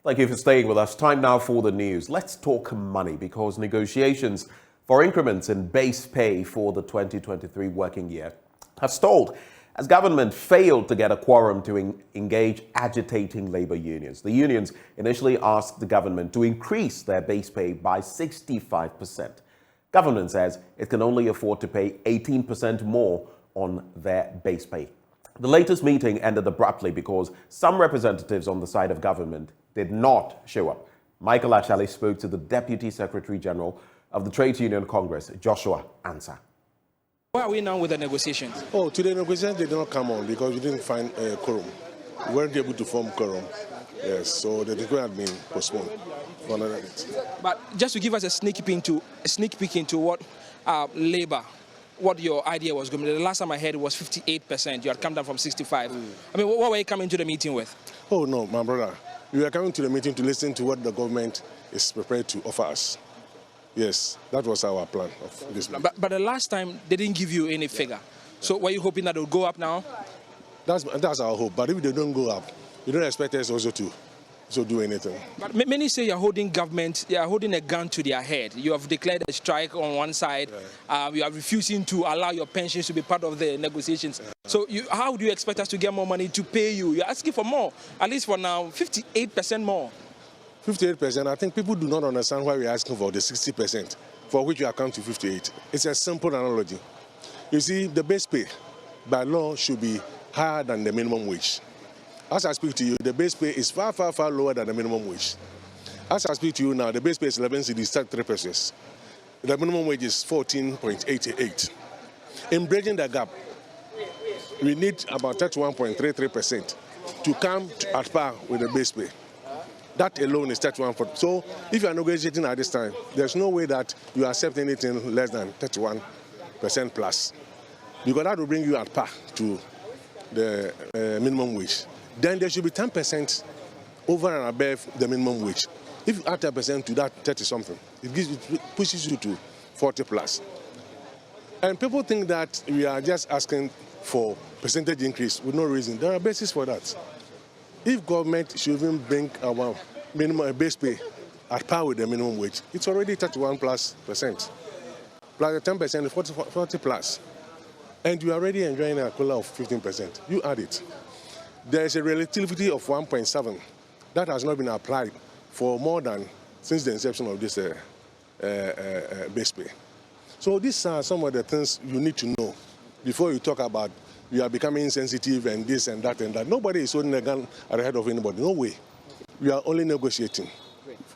Thank you for staying with us. Time now for the news. Let's talk money because negotiations for increments in base pay for the 2023 working year have stalled as government failed to get a quorum to engage agitating labor unions. The unions initially asked the government to increase their base pay by 65%. Government says it can only afford to pay 18% more on their base pay. The latest meeting ended abruptly because some representatives on the side of government did not show up. Michael Ashali spoke to the Deputy Secretary General of the Trades Union Congress, Joshua Ansah. Where are we now with the negotiations? Oh, today negotiations did not come on because we didn't find a quorum. We weren't able to form quorum. Yes, so the negotiation had been postponed for another day. But just to give us a sneak peek into what labor, what your idea was going to be. The last time I heard it was 58%. You had come down from 65. I mean, what were you coming to the meeting with? Oh no, my brother. We were coming to the meeting to listen to what the government is prepared to offer us. Yes, that was our plan of this meeting. But the last time, they didn't give you any figure. So were you hoping that it would go up now? That's our hope. But if they don't go up, we don't expect us also to do anything. But many say you're holding government, you're holding a gun to their head. You have declared a strike on one side. Yeah. You are refusing to allow your pensions to be part of the negotiations. Yeah. So how do you expect us to get more money to pay you? You're asking for more, at least for now, 58% more. 58%, I think people do not understand why we're asking for the 60%, for which you account to 58. It's a simple analogy. You see, the base pay by law should be higher than the minimum wage. As I speak to you, the base pay is far, far, far lower than the minimum wage. As I speak to you now, the base pay is 11 cedis, 33 pesos. The minimum wage is 14.88. In bridging the gap, we need about 31.33% to come at par with the base pay. That alone is 31%. So if you are negotiating at this time, there's no way that you accept anything less than 31% plus. Because that will bring you at par to the minimum wage. Then there should be 10% over and above the minimum wage. If you add 10% to that 30-something, it pushes you to 40 plus. And people think that we are just asking for percentage increase with no reason. There are bases for that. If government should even bring our minimum base pay at par with the minimum wage, it's already 31 plus percent. Plus the 10%, 40 plus. And you are already enjoying a COLA of 15%. You add it. There is a relativity of 1.7 that has not been applied for more than since the inception of this base pay. So these are some of the things you need to know before you talk about you are becoming insensitive and this and that and that. Nobody is holding a gun at the head of anybody. No way. We are only negotiating.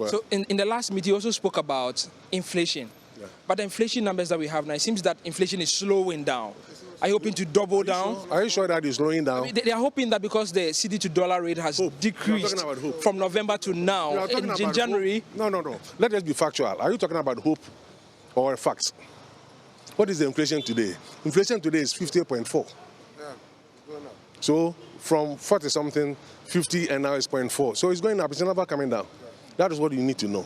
So in the last meeting, you also spoke about inflation. Yeah. But the inflation numbers that we have now, it seems that inflation is slowing down. Are you hoping to double down? Are you sure that it's slowing down? I mean, they are hoping that because the CD to dollar rate has decreased from November to now, in January. Hope. No. Let us be factual. Are you talking about hope or facts? What is the inflation today? Inflation today is 50.4. So from 40-something, 50, and now it's 0.4. So it's going up. It's never coming down. That is what you need to know.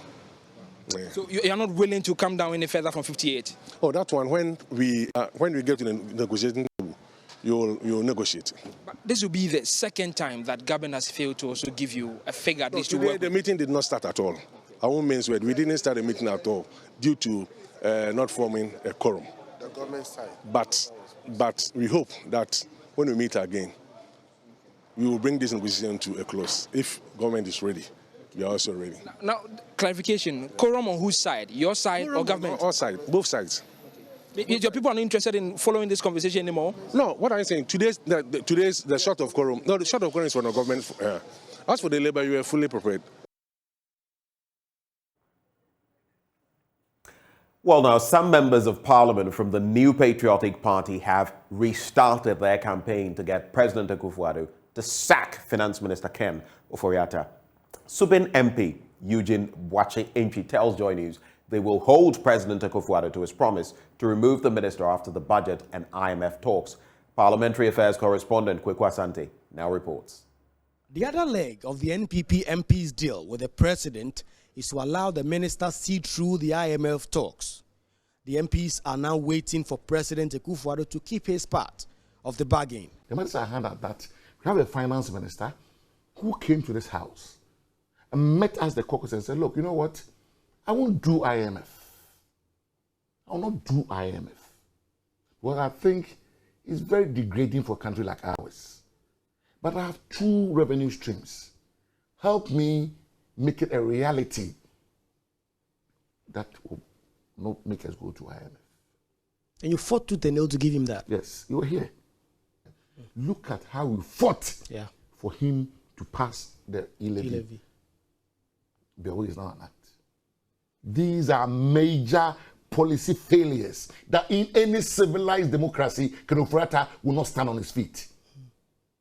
Yeah. So you are not willing to come down any further from 58? Oh, that one, when we get to the negotiating table, you'll negotiate. But this will be the second time that government has failed to also give you a figure at least to work. The meeting did not start at all. I won't mince word. We didn't start the meeting at all due to not forming a quorum. The government side. But we hope that when we meet again, we will bring this negotiation to a close. If government is ready, we are also ready. Now, clarification, quorum on whose side? Your side or government? All sides, both sides. Your people are not interested in following this conversation anymore? No, what I'm saying, today's the short of quorum. No, the short of quorum is for the government. As for the labor, you are fully prepared. Well, now, some members of parliament from the New Patriotic Party have restarted their campaign to get President Akufo-Addo to sack Finance Minister Ken Ofori-Atta. Subin MP Eugene Boakye-Antwi tells Joy News they will hold President Akufo-Addo to his promise to remove the minister after the budget and IMF talks. Parliamentary Affairs correspondent Kweku Asante now reports. The other leg of the NPP MP's deal with the president is to allow the minister see through the IMF talks. The MPs are now waiting for President Akufo-Addo to keep his part of the bargain. The minister had that we have a finance minister who came to this house and met us, the caucus, and said, look, you know what? I won't do IMF. I will not do IMF. Well, I think it's very degrading for a country like ours. But I have 2 revenue streams. Help me make it a reality that will not make us go to IMF. And you fought tooth and nail to give him that? Yes, you were here. Look at how we fought for him to pass the e-levy. Bill is not an act. These are major policy failures that in any civilized democracy, Kenofurata will not stand on his feet.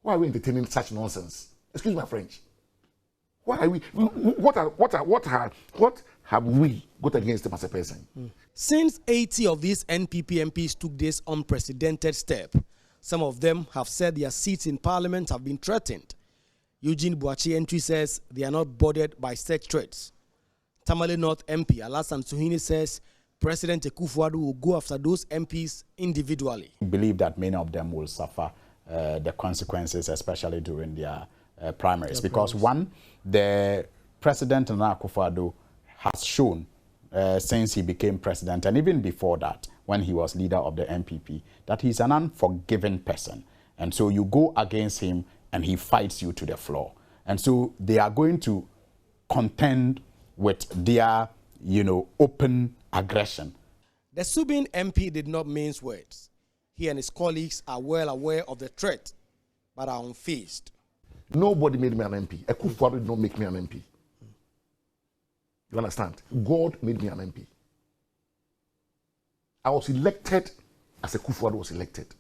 Why are we entertaining such nonsense? Excuse my French. Why are we? What have we got against him as a person? Since 80 of these NPP MPs took this unprecedented step, some of them have said their seats in parliament have been threatened. Eugene Boakye Entry says they are not bothered by such threats. Tamale North MP Alassane Suhuyini says President Akufo-Addo will go after those MPs individually. I believe that many of them will suffer the consequences, especially during their primaries. Because one, the President Nana Akufo-Addo has shown since he became president, and even before that, when he was leader of the NPP, that he's an unforgiving person. And so you go against him and he fights you to the floor. And so they are going to contend with their, open aggression. The Subin MP did not mince words. He and his colleagues are well aware of the threat, but are unfazed. Nobody made me an MP. Akufo-Addo did not make me an MP. You understand? God made me an MP. I was elected as Akufo-Addo was elected.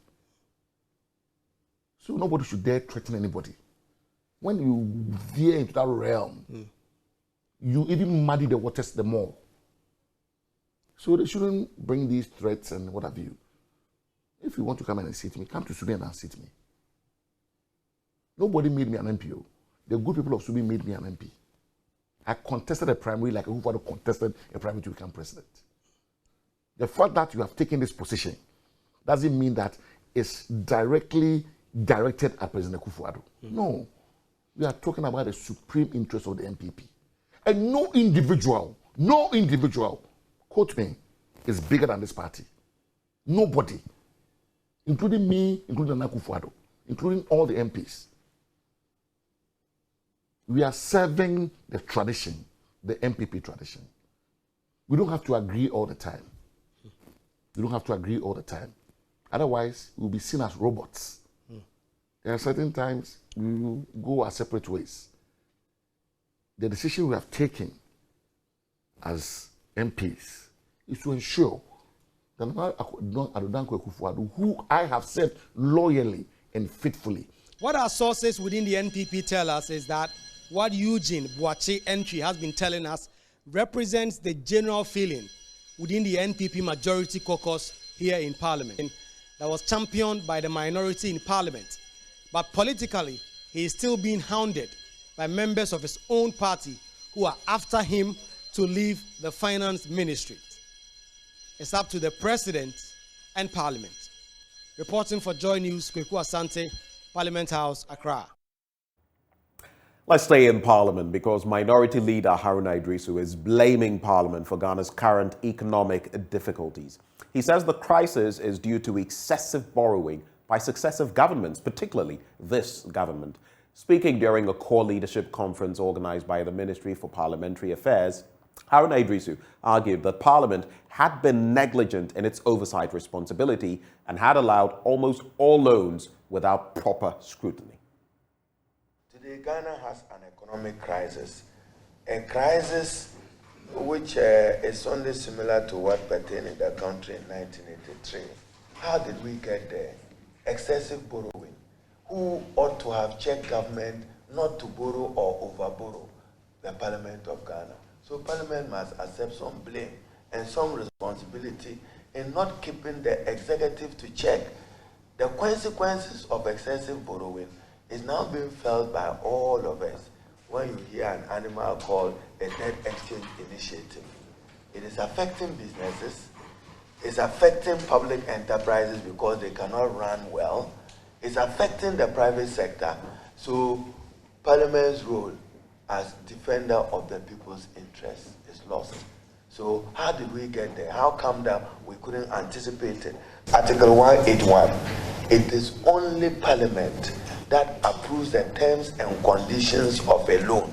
So nobody should dare threaten anybody. When you veer into that realm, you even muddy the waters the more. So they shouldn't bring these threats and what have you. If you want to come and sit me, come to Subi and sit me. Nobody made me an MP. The good people of Subi made me an MP. I contested a primary like Akufo-Addo contested a primary to become president. The fact that you have taken this position doesn't mean that it's directly directed at President Akufo-Addo. No. We are talking about the supreme interest of the NPP. And no individual, quote me, is bigger than this party. Nobody. Including me, including Nana Akufo-Addo, including all the MPs. We are serving the tradition, the MPP tradition. We don't have to agree all the time. Otherwise, we'll be seen as robots. There are certain times we will go our separate ways. The decision we have taken as MPs is to ensure that Adodankwa Akufo-Addo, who I have served loyally and faithfully. What our sources within the NPP tell us is that what Eugene Boakye Entry has been telling us represents the general feeling within the NPP majority caucus here in Parliament that was championed by the minority in Parliament. But politically, he is still being hounded by members of his own party who are after him to leave the finance ministry. It's up to the president and Parliament. Reporting for Joy News, Kweku Asante, Parliament House, Accra. Let's stay in Parliament because Minority Leader Haruna Iddrisu is blaming Parliament for Ghana's current economic difficulties. He says the crisis is due to excessive borrowing by successive governments, particularly this government. Speaking during a core leadership conference organized by the Ministry for Parliamentary Affairs, Haruna Iddrisu argued that Parliament had been negligent in its oversight responsibility and had allowed almost all loans without proper scrutiny. Today, Ghana has an economic crisis, a crisis which is only similar to what pertained in the country in 1983. How did we get there? Excessive borrowing. Who ought to have checked government not to borrow or overborrow? The Parliament of Ghana. So Parliament must accept some blame and some responsibility in not keeping the executive to check. The consequences of excessive borrowing is now being felt by all of us when you hear an animal called a debt exchange initiative. It is affecting businesses, it's affecting public enterprises because they cannot run well, it's affecting the private sector. So Parliament's role as defender of the people's interests is lost. So how did we get there? How come that we couldn't anticipate it? Article 181, it is only Parliament that approves the terms and conditions of a loan.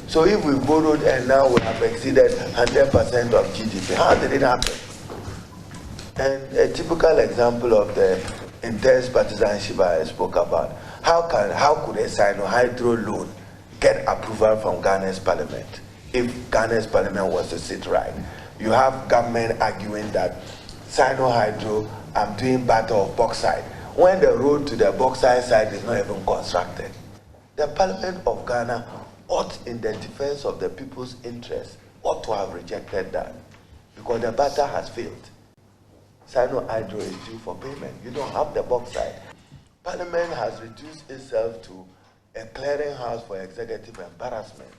So if we borrowed and now we have exceeded 100% of GDP, how did it happen? And a typical example of the intense partisanship I spoke about, how could a Sino-Hydro loan get approval from Ghana's parliament if Ghana's parliament was to sit right? You have government arguing that Sino-Hydro, I'm doing battle of bauxite, when the road to the bauxite site is not even constructed. The parliament of Ghana ought, in the defense of the people's interest, ought to have rejected that, because the battle has failed. Sino-Hydro is due for payment. You don't have the bauxite. Parliament has reduced itself to a clearinghouse for executive embarrassment.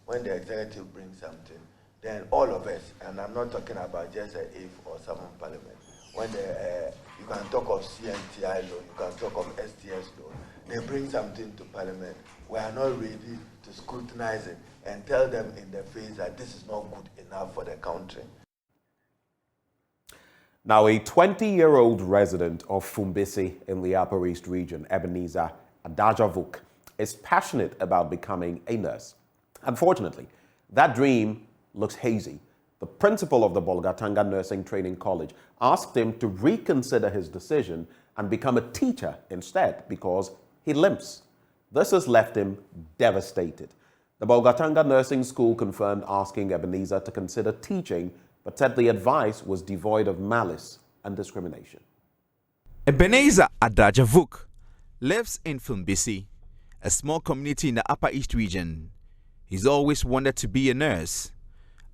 When the executive brings something, then all of us, and I'm not talking about just an if or someone parliament, when you can talk of CNTI loan, you can talk of STS loan, they bring something to parliament, we are not ready to scrutinize it and tell them in the face that this is not good enough for the country. Now, a 20-year-old resident of Fumbisi in the Upper East region, Ebenezer Adajavuk, is passionate about becoming a nurse. Unfortunately, that dream looks hazy. The principal of the Bolgatanga Nursing Training College asked him to reconsider his decision and become a teacher instead because he limps. This has left him devastated. The Bolgatanga Nursing School confirmed asking Ebenezer to consider teaching, but said the advice was devoid of malice and discrimination. Ebenezer Adajavuk lives in Fumbisi, a small community in the Upper East region. He's always wanted to be a nurse.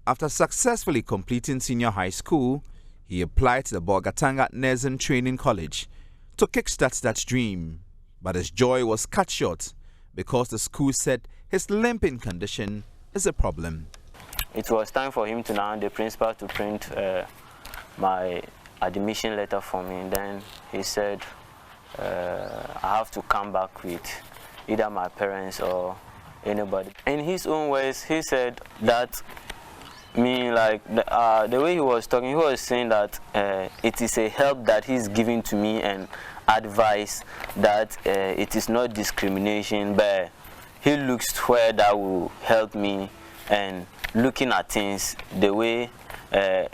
After successfully completing senior high school, he applied to the Bolgatanga Nursing Training College to kickstart that dream. But his joy was cut short because the school said his limping condition is a problem. It was time for him to now, the principal, to print my admission letter for me. Then he said I have to come back with either my parents or anybody. In his own words, he said that the way he was talking, he was saying that it is a help that he's giving to me and advice that it is not discrimination, but he looks where that will help me and looking at things the way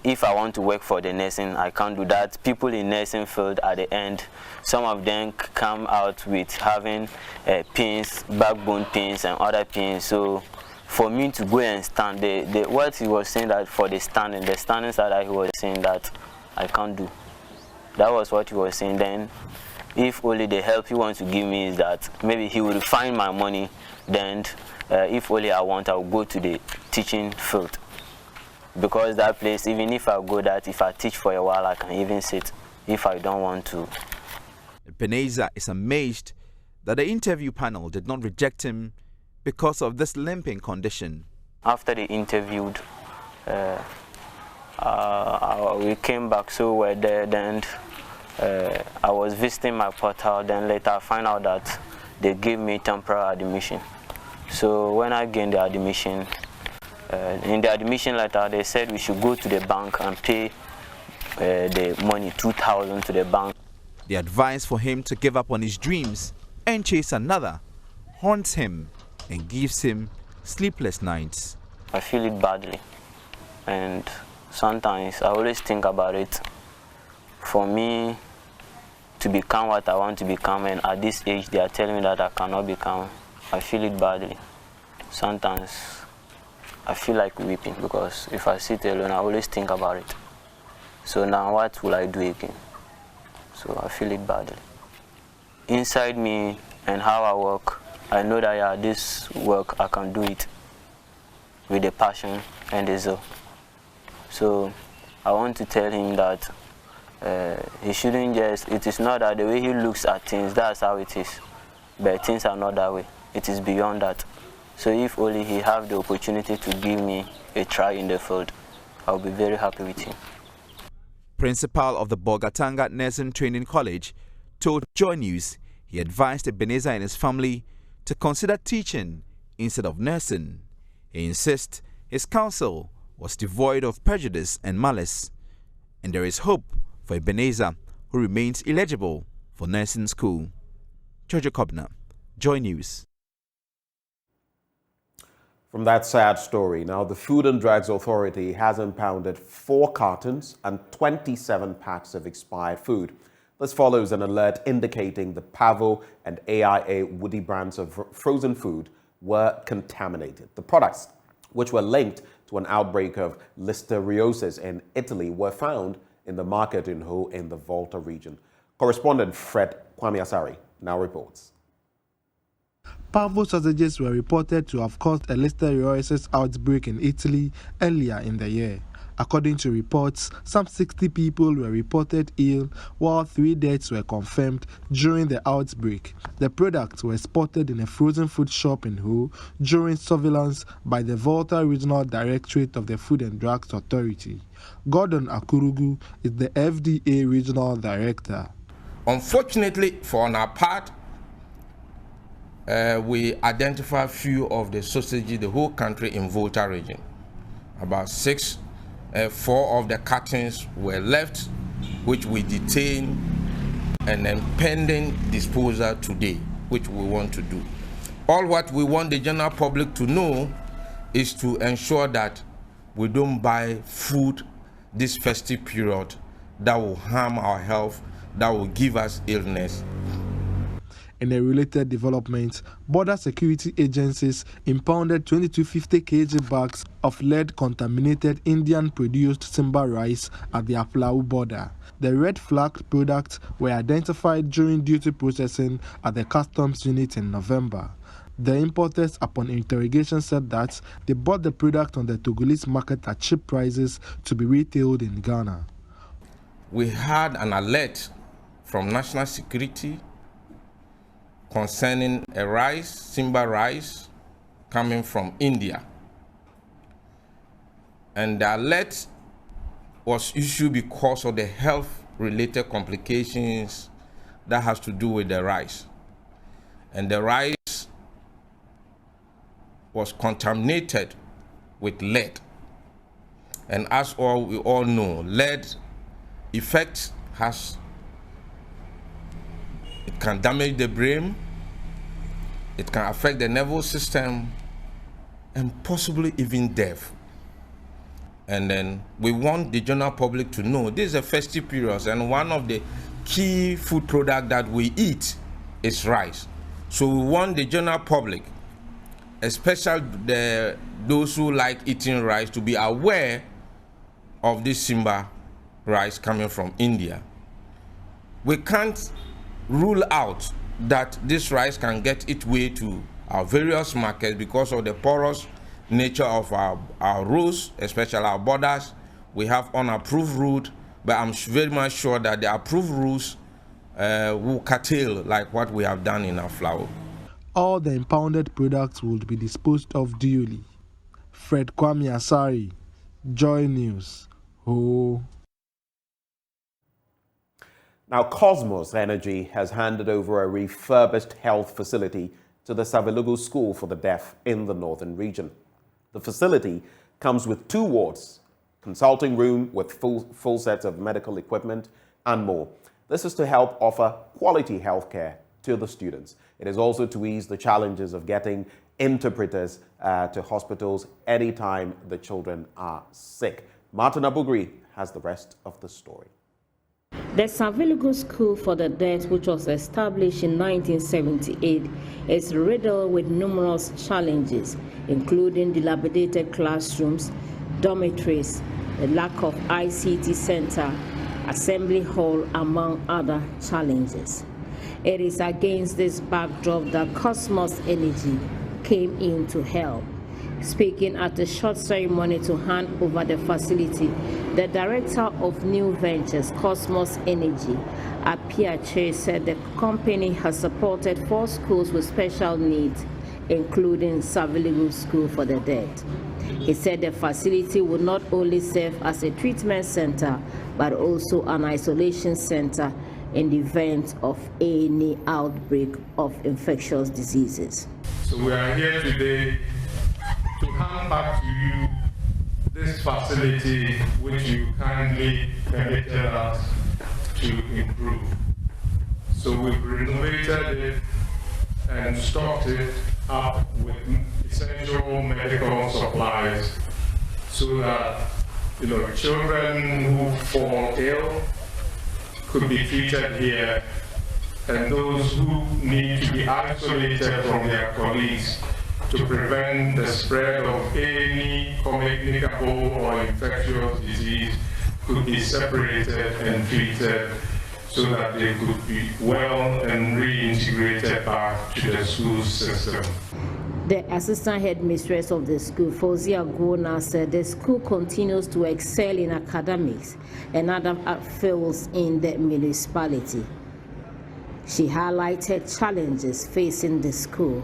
if I want to work for the nursing, I can't do that. People in nursing field at the end, some of them come out with having pains, backbone pains and other pains. So for me to go and stand, what he was saying that for the standing side, he was saying that I can't do. That was what he was saying. Then if only the help he wants to give me is that maybe he will find my money, then if only I want, I'll go to the teaching field. Because that place, even if I go that, if I teach for a while, I can even sit if I don't want to. Ebenezer is amazed that the interview panel did not reject him because of this limping condition. After they interviewed, we came back, so we're there, then I was visiting my portal, then later I found out that they gave me temporary admission. So when I gained the admission, in the admission letter they said we should go to the bank and pay the money, 2,000 to the bank. The advice for him to give up on his dreams and chase another haunts him and gives him sleepless nights. I feel it badly, and sometimes I always think about it. For me to become what I want to become, and at this age they are telling me that I cannot become, I feel it badly. Sometimes I feel like weeping because if I sit alone, I always think about it. So now what will I do again? So I feel it badly. Inside me and how I work, I know that yeah, this work, I can do it with the passion and the zeal. So I want to tell him that he shouldn't just, it is not that the way he looks at things, that's how it is. But things are not that way. It is beyond that. So if only he have the opportunity to give me a try in the field, I'll be very happy with him. Principal of the Bolgatanga Nursing Training College told Joy News he advised Ebenezer and his family to consider teaching instead of nursing. He insists his counsel was devoid of prejudice and malice, and there is hope for Ebenezer, who remains eligible for nursing school. Jojo Kobna, Joy News. From that sad story, now the Food and Drugs Authority has impounded 4 cartons and 27 packs of expired food. This follows an alert indicating the Pavo and AIA Woody brands of frozen food were contaminated. The products, which were linked to an outbreak of listeriosis in Italy, were found in the market in Ho in the Volta region. Correspondent Fred Kwame now reports. Pavo sausages were reported to have caused a listeriosis outbreak in Italy earlier in the year. According to reports, some 60 people were reported ill, while 3 deaths were confirmed during the outbreak. The products were spotted in a frozen food shop in Ho during surveillance by the Volta Regional Directorate of the Food and Drugs Authority. Gordon Akurugu is the FDA Regional Director. Unfortunately, for on our part, we identify few of the sausages the whole country in Volta region. About 6, 4 of the cartons were left, which we detained and then pending disposal today, which we want to do. All what we want the general public to know is to ensure that we don't buy food this festive period that will harm our health, that will give us illness. In a related development, border security agencies impounded 2250 kg bags of lead-contaminated Indian-produced Simba rice at the Aflau border. The red-flagged products were identified during duty processing at the customs unit in November. The importers, upon interrogation, said that they bought the product on the Togolese market at cheap prices to be retailed in Ghana. We had an alert from National Security concerning a rice, Simba rice, coming from India. And the alert was issued because of the health-related complications that has to do with the rice. And the rice was contaminated with lead. And as we all know, lead effect it can damage the brain, it can affect the nervous system, and possibly even death. And then we want the general public to know this is a festive period, and one of the key food products that we eat is rice. So we want the general public, especially those who like eating rice, to be aware of this Simba rice coming from India. We can't rule out that this rice can get its way to our various markets because of the porous nature of our roads, especially our borders. We have unapproved route, but I'm very much sure that the approved routes will curtail like what we have done in our flour. All the impounded products would be disposed of duly. Fred Kwame, Joy News. Oh. Now, Cosmos Energy has handed over a refurbished health facility to the Savelugu School for the Deaf in the northern region. The facility comes with 2 wards, consulting room with full sets of medical equipment, and more. This is to help offer quality healthcare to the students. It is also to ease the challenges of getting interpreters to hospitals anytime the children are sick. Martin Abugri has the rest of the story. The Savelugu School for the Deaf, which was established in 1978, is riddled with numerous challenges, including dilapidated classrooms, dormitories, the lack of ICT center, assembly hall, among other challenges. It is against this backdrop that Cosmos Energy came in to help. Speaking at a short ceremony to hand over the facility, the director of New Ventures, Cosmos Energy, Apiache, said the company has supported 4 schools with special needs, including Savelugu School for the Deaf. He said the facility will not only serve as a treatment center, but also an isolation center in the event of any outbreak of infectious diseases. So we are here today to hand back to you this facility which you kindly permitted us to improve. So we've renovated it and stocked it up with essential medical supplies so that children who fall ill could be treated here, and those who need to be isolated from their colleagues to prevent the spread of any communicable or infectious disease could be separated and treated so that they could be well and reintegrated back to the school system. The assistant headmistress of the school, Fozia Gona, said the school continues to excel in academics and other fields in the municipality. She highlighted challenges facing the school.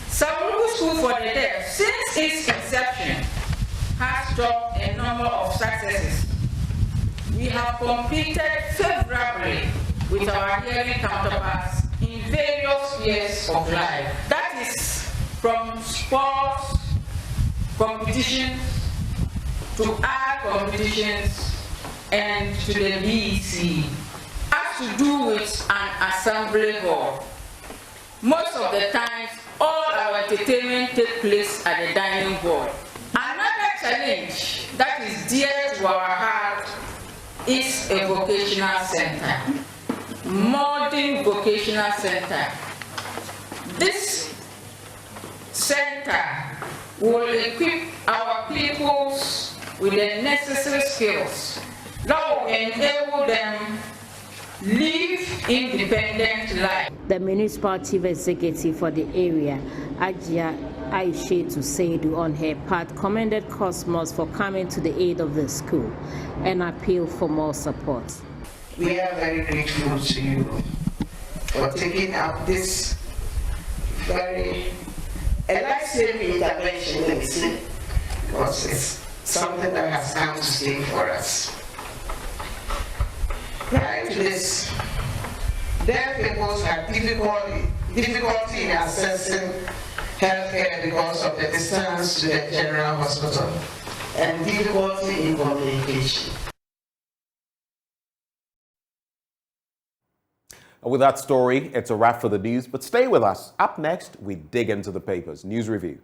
Samuel School for the Deaf, since its inception, has dropped a number of successes. We have competed favorably with our hearing counterparts in various spheres of life. That is from sports competitions to art competitions and to the BEC. Has to do with an assembly hall. Most of the times, all our entertainment takes place at the dining board. Another challenge that is dear to our heart is a vocational center, modern vocational center. This center will equip our pupils with the necessary skills that will enable them live independent life. The municipal chief executive for the area, Ajia Aisha Tuseidu, on her part, commended Cosmos for coming to the aid of the school and appealed for more support. We are very grateful to you for taking up this very life-saving intervention, let me say, because it's something that has come to stay for us. Prior to this, deaf people had difficulty in accessing healthcare because of the distance to the general hospital and difficulty in communication. With that story, it's a wrap for the news, but stay with us. Up next, we dig into the papers. News Review.